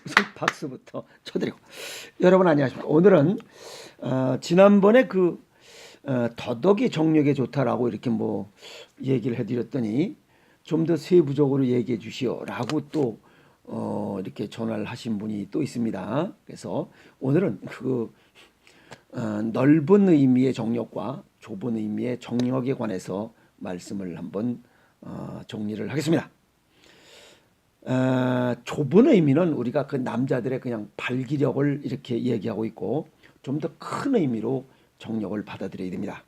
우선 박수부터 쳐드리고. 여러분 안녕하십니까. 오늘은 지난번에 더덕이 정력에 좋다라고 이렇게 뭐 얘기를 해드렸더니 좀 더 세부적으로 얘기해 주시오라고 또 이렇게 전화를 하신 분이 또 있습니다. 그래서 오늘은 넓은 의미의 정력과 좁은 의미의 정력에 관해서 말씀을 한번 정리를 하겠습니다. 좁은 의미는 우리가 그 남자들의 그냥 발기력을 이렇게 얘기하고 있고, 좀 더 큰 의미로 정력을 받아들여야 됩니다.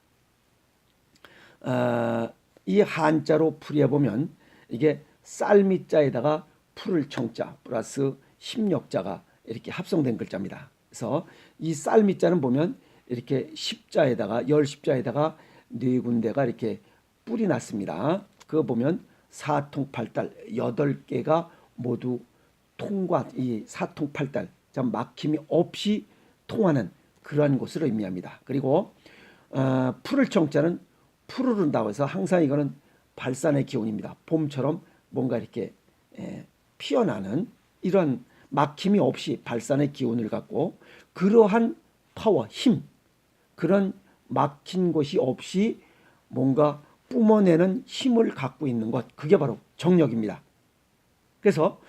이 한자로 풀이해보면 이게 쌀미자에다가 풀을 청자 플러스 심력자가 이렇게 합성된 글자입니다. 그래서 이 쌀미자는 보면 이렇게 십자에다가 열십자에다가 네 군데가 이렇게 뿔이 났습니다. 그거 보면 사통팔달 8개가 모두 통과, 이 사통팔달 막힘이 없이 통하는 그러한 곳을 의미합니다. 그리고 풀을 청자는 푸르른다고 해서 항상 이거는 발산의 기운입니다. 봄처럼 뭔가 이렇게 피어나는 이런 막힘이 없이 발산의 기운을 갖고, 그러한 파워, 힘, 그런 막힌 곳이 없이 뭔가 뿜어내는 힘을 갖고 있는 것, 그게 바로 정력입니다. 그래서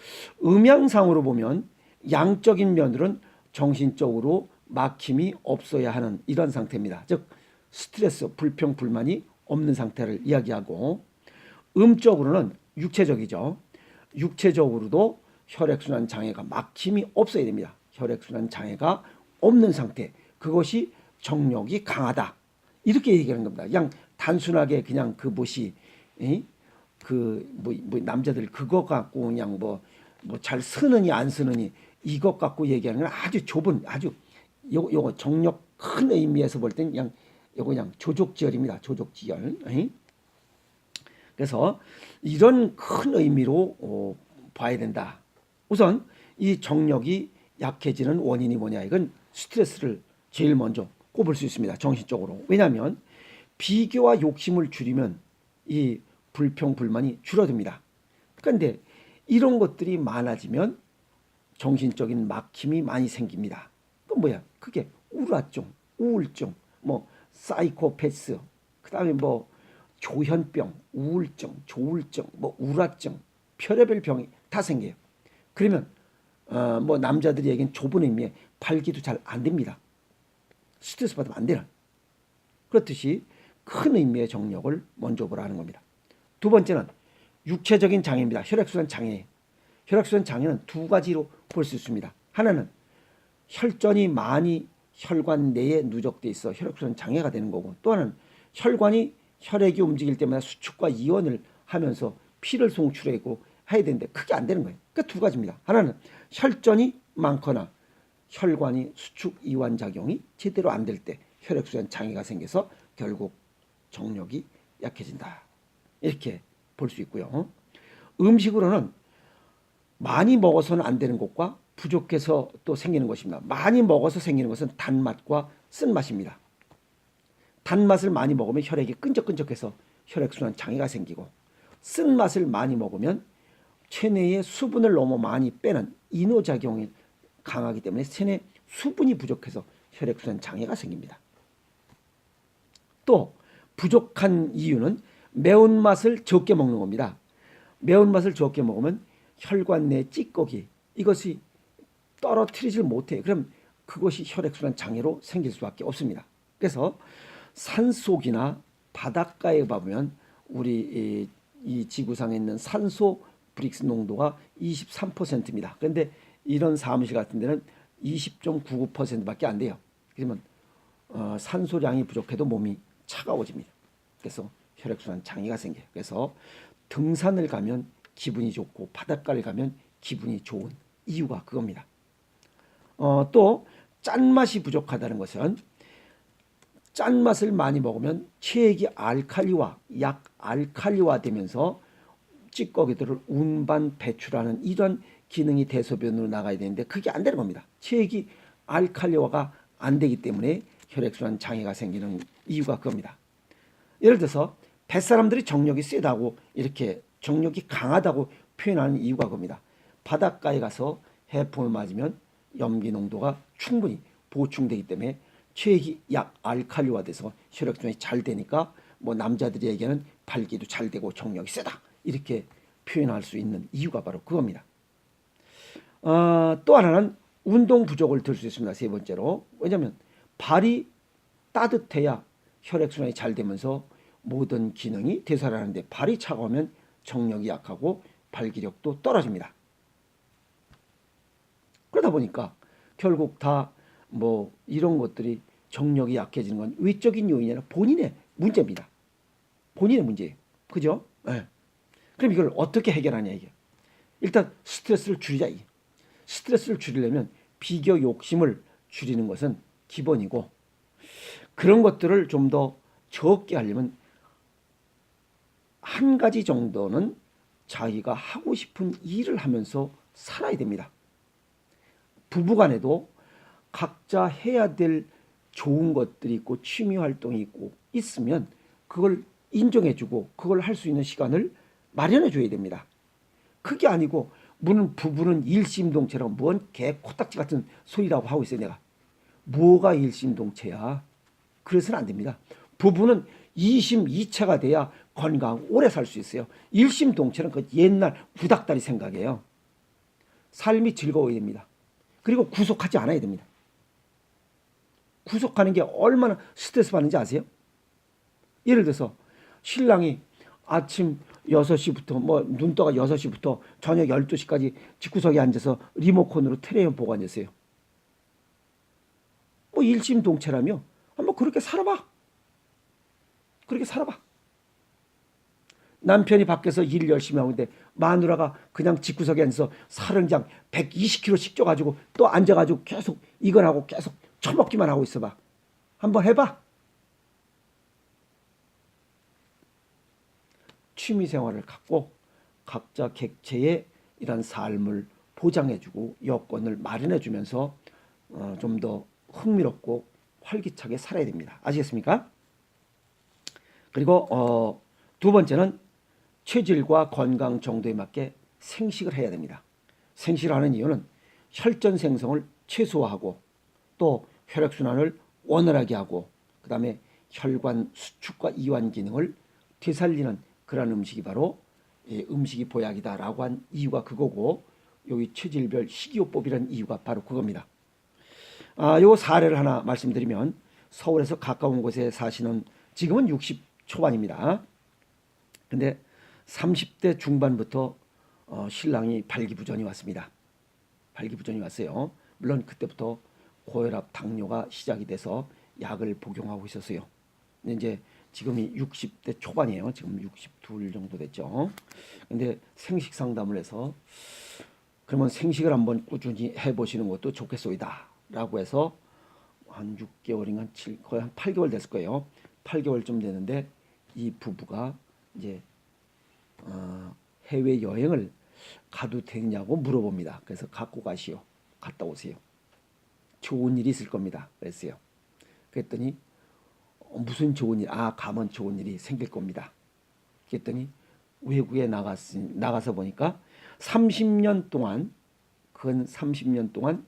음양상으로 보면 양적인 면으로는 정신적으로 막힘이 없어야 하는 이런 상태입니다. 즉 스트레스, 불평, 불만이 없는 상태를 이야기하고, 음적으로는 육체적이죠. 육체적으로도 혈액순환 장애가 막힘이 없어야 됩니다. 혈액순환 장애가 없는 상태, 그것이 정력이 강하다, 이렇게 얘기하는 겁니다. 그냥 단순하게 그냥 그것이 남자들 그거 갖고 그냥 뭐 잘 쓰느니 안 쓰느니 이것 갖고 얘기하는 건 아주 좁은, 아주 요거 정력 큰 의미에서 볼 땐 그냥 요거 그냥 조족지열입니다. 조족지열. 그래서 이런 큰 의미로 봐야 된다. 우선 이 정력이 약해지는 원인이 뭐냐, 이건 스트레스를 제일 먼저 꼽을 수 있습니다. 정신적으로. 왜냐하면 비교와 욕심을 줄이면 이 불평, 불만이 줄어듭니다. 그런데 이런 것들이 많아지면 정신적인 막힘이 많이 생깁니다. 그 뭐야? 그게 우울증, 우울증, 뭐 사이코패스, 그다음에 뭐 조현병, 우울증, 조울증, 뭐 우울증, 별의별 병이 다 생겨요. 그러면 뭐 남자들이 얘기한 좁은 의미에 발기도 잘 안 됩니다. 스트레스 받으면 안 되는. 그렇듯이 큰 의미의 정력을 먼저 보라는 겁니다. 두 번째는 육체적인 장애입니다. 혈액순환 장애. 혈액순환 장애는 두 가지로 볼 수 있습니다. 하나는 혈전이 많이 혈관 내에 누적돼 있어 혈액순환 장애가 되는 거고, 또 하나는 혈관이 혈액이 움직일 때마다 수축과 이완을 하면서 피를 송출하고 해야 되는데 그게 안 되는 거예요. 그러니까 두 가지입니다. 하나는 혈전이 많거나 혈관이 수축 이완 작용이 제대로 안 될 때 혈액순환 장애가 생겨서 결국 정력이 약해진다, 이렇게 볼 수 있고요. 음식으로는 많이 먹어서는 안 되는 것과 부족해서 또 생기는 것입니다. 많이 먹어서 생기는 것은 단맛과 쓴맛입니다. 단맛을 많이 먹으면 혈액이 끈적끈적해서 혈액순환 장애가 생기고, 쓴맛을 많이 먹으면 체내에 수분을 너무 많이 빼는 이노작용이 강하기 때문에 체내 수분이 부족해서 혈액순환 장애가 생깁니다. 또 부족한 이유는 매운맛을 적게 먹는 겁니다. 매운맛을 적게 먹으면 혈관 내 찌꺼기, 이것이 떨어뜨리질 못해요. 그럼 그것이 혈액순환 장애로 생길 수밖에 없습니다. 그래서 산속이나 바닷가에 가보면 우리 이 지구상에 있는 산소 브릭스 농도가 23%입니다. 그런데 이런 사무실 같은 데는 20.99%밖에 안 돼요. 그러면 산소량이 부족해도 몸이 차가워집니다. 그래서 혈액순환 장애가 생겨요. 그래서 등산을 가면 기분이 좋고 바닷가를 가면 기분이 좋은 이유가 그겁니다. 또 짠맛이 부족하다는 것은, 짠맛을 많이 먹으면 체액이 알칼리화 되면서 찌꺼기들을 운반 배출하는 이런 기능이 대소변으로 나가야 되는데 그게 안 되는 겁니다. 체액이 알칼리화가 안 되기 때문에 혈액순환 장애가 생기는 이유가 그겁니다. 예를 들어서 뱃사람들이 정력이 세다고, 이렇게 정력이 강하다고 표현하는 이유가 그겁니다. 바닷가에 가서 해풍을 맞으면 염기 농도가 충분히 보충되기 때문에 체액이 약 알칼리화돼서 혈액순환이 잘 되니까 뭐 남자들에게는 발기도 잘 되고 정력이 세다 이렇게 표현할 수 있는 이유가 바로 그겁니다. 또 하나는 운동 부족을 들 수 있습니다. 세 번째로. 왜냐하면 발이 따뜻해야 혈액순환이 잘 되면서 모든 기능이 대사를 하는데 발이 차가우면 정력이 약하고 발기력도 떨어집니다. 그러다 보니까 결국 다 뭐 이런 것들이 정력이 약해지는 건 외적인 요인이 아니라 본인의 문제입니다. 본인의 문제예요. 그죠? 네. 그럼 이걸 어떻게 해결하냐 이게. 일단 스트레스를 줄이자 이게. 스트레스를 줄이려면 비교 욕심을 줄이는 것은 기본이고 그런 것들을 좀 더 적게 하려면 한 가지 정도는 자기가 하고 싶은 일을 하면서 살아야 됩니다. 부부간에도 각자 해야 될 좋은 것들이 있고 취미 활동이 있고 있으면 그걸 인정해주고 그걸 할 수 있는 시간을 마련해줘야 됩니다. 그게 아니고 무슨 부부는 일심동체라고 뭔 개 코딱지 같은 소리라고 하고 있어요. 내가 뭐가 일심동체야. 그래서는 안 됩니다. 부부는 이심이체가 돼야 건강하고 오래 살 수 있어요. 일심동체는 그 옛날 구닥다리 생각이에요. 삶이 즐거워야 됩니다. 그리고 구속하지 않아야 됩니다. 구속하는 게 얼마나 스트레스 받는지 아세요? 예를 들어서 신랑이 아침 6시부터 뭐 눈떠가 6시부터 저녁 12시까지 집구석에 앉아서 리모컨으로 텔레비전 보고 앉았어요. 뭐 일심동체라며 한번 그렇게 살아봐. 그렇게 살아봐. 남편이 밖에서 일 열심히 하고 있는데 마누라가 그냥 집구석에 앉아서 사령장 120kg씩 쪄가지고 또 앉아가지고 계속 이걸 하고 계속 처먹기만 하고 있어봐. 한번 해봐. 취미생활을 갖고 각자 객체의 이런 삶을 보장해주고 여건을 마련해주면서 좀 더 흥미롭고 활기차게 살아야 됩니다. 아시겠습니까? 그리고 두 번째는 체질과 건강 정도에 맞게 생식을 해야 됩니다. 생식을 하는 이유는 혈전 생성을 최소화하고 또 혈액순환을 원활하게 하고 그 다음에 혈관 수축과 이완 기능을 되살리는 그런 음식이 바로 음식이 보약이다라고 한 이유가 그거고 여기 체질별 식이요법이라는 이유가 바로 그겁니다. 요 사례를 하나 말씀드리면 서울에서 가까운 곳에 사시는 지금은 60 초반입니다. 근데 30대 중반부터 신랑이 발기부전이 왔습니다. 발기부전이 왔어요. 물론 그때부터 고혈압, 당뇨가 시작이 돼서 약을 복용하고 있었어요. 근데 이제 지금이 60대 초반이에요. 지금 62 정도 됐죠. 근데 생식 상담을 해서 그러면 생식을 한번 꾸준히 해보시는 것도 좋겠소이다 라고 해서 한 6개월인가 거의 한 8개월 됐을 거예요. 8개월쯤 되는데 이 부부가 이제 해외 여행을 가도 되냐고 물어봅니다. 그래서 갖고 가시오. 갔다 오세요. 좋은 일이 있을 겁니다. 그랬어요. 그랬더니 무슨 좋은 일? 가면 좋은 일이 생길 겁니다. 그랬더니 외국에 나가서 보니까 30년 동안 근 30년 동안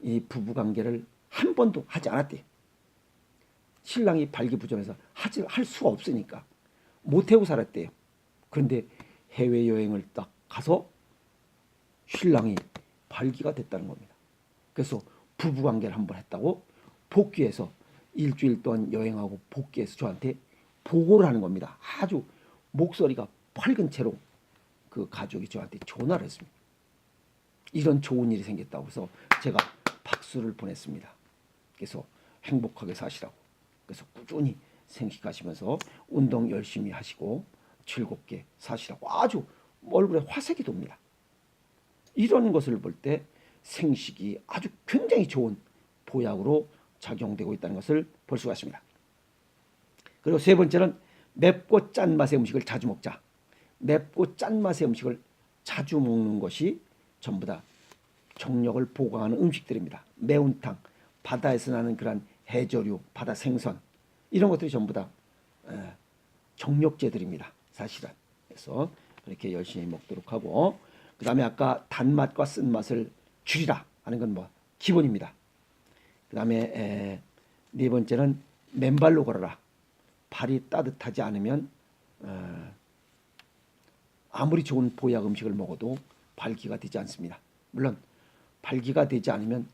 이 부부 관계를 한 번도 하지 않았대요. 신랑이 발기부전해서 할 수가 없으니까 못 해고 살았대요. 그런데 해외여행을 딱 가서 신랑이 발기가 됐다는 겁니다. 그래서 부부관계를 한번 했다고 복귀해서 일주일 동안 여행하고 복귀해서 저한테 보고를 하는 겁니다. 아주 목소리가 밝은 채로 그 가족이 저한테 전화를 했습니다. 이런 좋은 일이 생겼다고 해서 제가 박수를 보냈습니다. 그래서 행복하게 사시라고. 그래서 꾸준히 생식하시면서 운동 열심히 하시고 즐겁게 사시라고 아주 얼굴에 화색이 돕니다. 이런 것을 볼 때 생식이 아주 굉장히 좋은 보약으로 작용되고 있다는 것을 볼 수가 있습니다. 그리고 세 번째는 맵고 짠 맛의 음식을 자주 먹자. 맵고 짠 맛의 음식을 자주 먹는 것이 전부 다 정력을 보강하는 음식들입니다. 매운탕, 바다에서 나는 그런 해조류, 바다 생선 이런 것들이 전부 다 정력제들입니다. 사실은. 그래서 그렇게 열심히 먹도록 하고, 그 다음에 아까 단맛과 쓴맛을 줄이라 하는 건 뭐 기본입니다. 그 다음에 네 번째는 맨발로 걸어라. 발이 따뜻하지 않으면 아무리 좋은 보약 음식을 먹어도 발기가 되지 않습니다. 물론 발기가 되지 않으면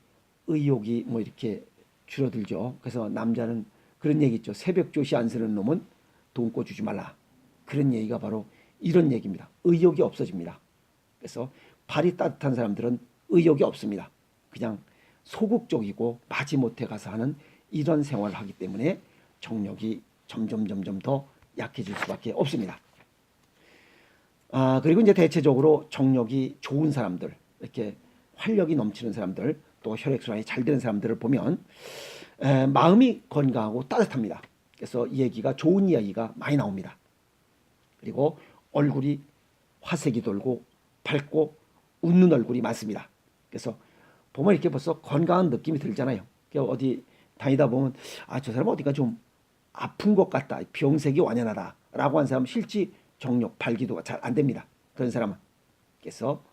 의욕이 뭐 이렇게 줄어들죠. 그래서 남자는 그런 얘기 있죠. 새벽 조시 안 쓰는 놈은 돈꿔 주지 말라. 그런 얘기가 바로 이런 얘기입니다. 의욕이 없어집니다. 그래서 발이 따뜻한 사람들은 의욕이 없습니다. 그냥 소극적이고 마지못해 가서 하는 이런 생활을 하기 때문에 정력이 점점 더 약해질 수밖에 없습니다. 그리고 이제 대체적으로 정력이 좋은 사람들, 이렇게 활력이 넘치는 사람들, 또 혈액순환이 잘 되는 사람들을 보면 마음이 건강하고 따뜻합니다. 그래서 얘기가 좋은 이야기가 많이 나옵니다. 그리고 얼굴이 화색이 돌고 밝고 웃는 얼굴이 많습니다. 그래서 보면 이렇게 벌써 건강한 느낌이 들잖아요. 어디 다니다 보면 저 사람 어디가 좀 아픈 것 같다, 병색이 완연하다 라고 한 사람은 실제 정력, 발기도가 잘 안 됩니다. 그런 사람은. 그래서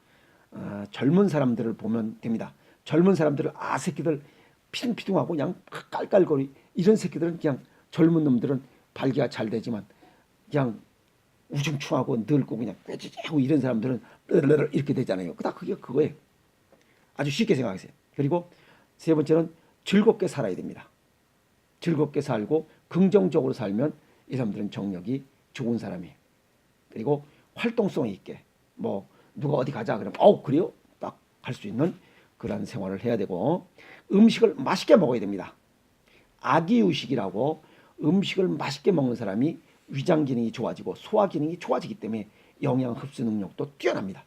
젊은 사람들을 보면 됩니다. 젊은 사람들을 새끼들 피둥피둥하고 그냥 깔깔거리, 이런 새끼들은 그냥 젊은 놈들은 발기가 잘 되지만 그냥 우중충하고 늙고 그냥 꾀지지하고 이런 사람들은 이렇게 되잖아요. 그게 그거예요. 아주 쉽게 생각하세요. 그리고 세 번째는 즐겁게 살아야 됩니다. 즐겁게 살고 긍정적으로 살면 이 사람들은 정력이 좋은 사람이에요. 그리고 활동성 있게 뭐 누가 어디 가자 그러면 그래요? 딱 갈 수 있는 그런 생활을 해야 되고, 음식을 맛있게 먹어야 됩니다. 아기유식이라고 음식을 맛있게 먹는 사람이 위장 기능이 좋아지고 소화 기능이 좋아지기 때문에 영양 흡수 능력도 뛰어납니다.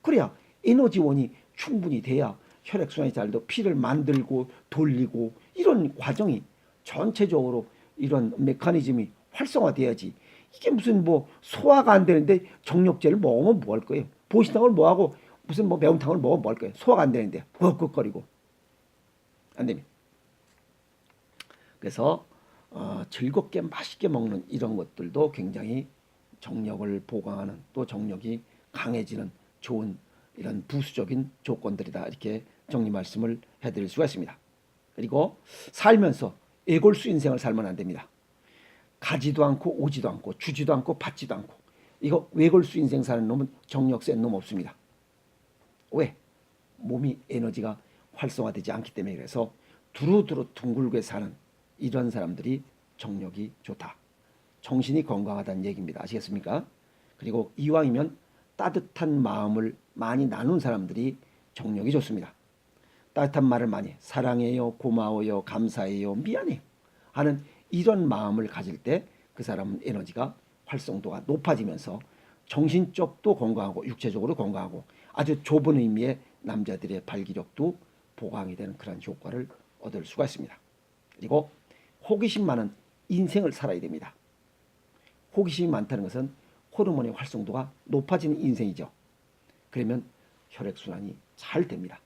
그래야 에너지원이 충분히 돼야 혈액순환이 잘 되고 피를 만들고 돌리고 이런 과정이 전체적으로 이런 메커니즘이 활성화돼야지. 이게 무슨 뭐 소화가 안 되는데 정력제를 먹으면 뭐 할 거예요? 보신탕을 뭐 하고 무슨 뭐 매운탕을 먹으면 뭐 할 거예요? 소화가 안 되는데 벅벅거리고 안 됩니다. 그래서 즐겁게 맛있게 먹는 이런 것들도 굉장히 정력을 보강하는, 또 정력이 강해지는 좋은 이런 부수적인 조건들이다, 이렇게 정리 말씀을 해드릴 수가 있습니다. 그리고 살면서 애골수 인생을 살면 안 됩니다. 가지도 않고 오지도 않고 주지도 않고 받지도 않고, 이거 외골수 인생 사는 놈은 정력 센 놈 없습니다. 왜? 몸이 에너지가 활성화되지 않기 때문에. 그래서 두루두루 둥글게 사는 이런 사람들이 정력이 좋다, 정신이 건강하다는 얘기입니다. 아시겠습니까? 그리고 이왕이면 따뜻한 마음을 많이 나눈 사람들이 정력이 좋습니다. 따뜻한 말을 많이 해. 사랑해요, 고마워요, 감사해요, 미안해요 하는 이런 마음을 가질 때 그 사람은 에너지가 활성도가 높아지면서 정신적도 건강하고 육체적으로 건강하고 아주 좁은 의미의 남자들의 발기력도 보강이 되는 그런 효과를 얻을 수가 있습니다. 그리고 호기심 많은 인생을 살아야 됩니다. 호기심이 많다는 것은 호르몬의 활성도가 높아지는 인생이죠. 그러면 혈액순환이 잘 됩니다.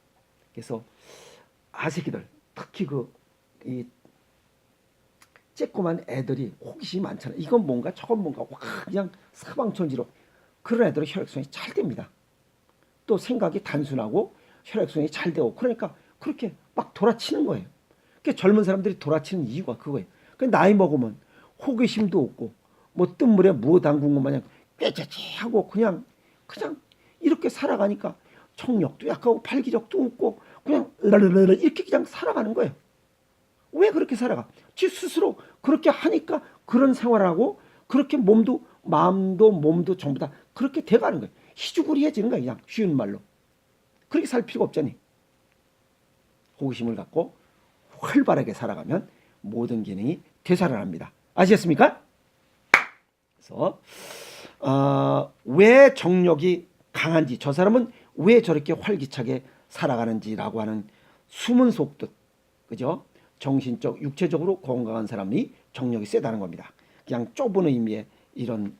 그래서 아새끼들, 특히 이 쬐꼬만 애들이 호기심이 많잖아요. 이건 뭔가 저건 뭔가 그냥 사방천지로, 그런 애들은 혈액순환이 잘 됩니다. 또 생각이 단순하고 혈액순환이 잘 되고, 그러니까 그렇게 막 돌아치는 거예요. 그러니까 젊은 사람들이 돌아치는 이유가 그거예요. 나이 먹으면 호기심도 없고 뭐 뜬물에 무 담근 것 마냥 꾀죄죄하고 그냥 이렇게 살아가니까 청력도 약하고 발기력도 없고 그냥 이렇게 그냥 살아가는 거예요. 왜 그렇게 살아가? 지 스스로 그렇게 하니까 그런 생활하고 그렇게 몸도 마음도 몸도 전부 다 그렇게 돼가는 거예요. 희죽으리해지는 거예요. 그냥 쉬운 말로. 그렇게 살 필요가 없잖니. 호기심을 갖고 활발하게 살아가면 모든 기능이 되살아납니다. 아시겠습니까? 그래서 왜 정력이 강한지, 저 사람은 왜 저렇게 활기차게 살아가는지라고 하는 숨은 속뜻, 그죠? 정신적, 육체적으로 건강한 사람이 정력이 세다는 겁니다. 그냥 좁은 의미의 이런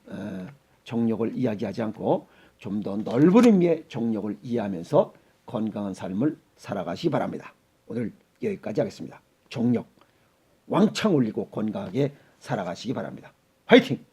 정력을 이야기하지 않고 좀 더 넓은 의미의 정력을 이해하면서 건강한 삶을 살아가시기 바랍니다. 오늘 여기까지 하겠습니다. 정력 왕창 올리고 건강하게 살아가시기 바랍니다. 화이팅!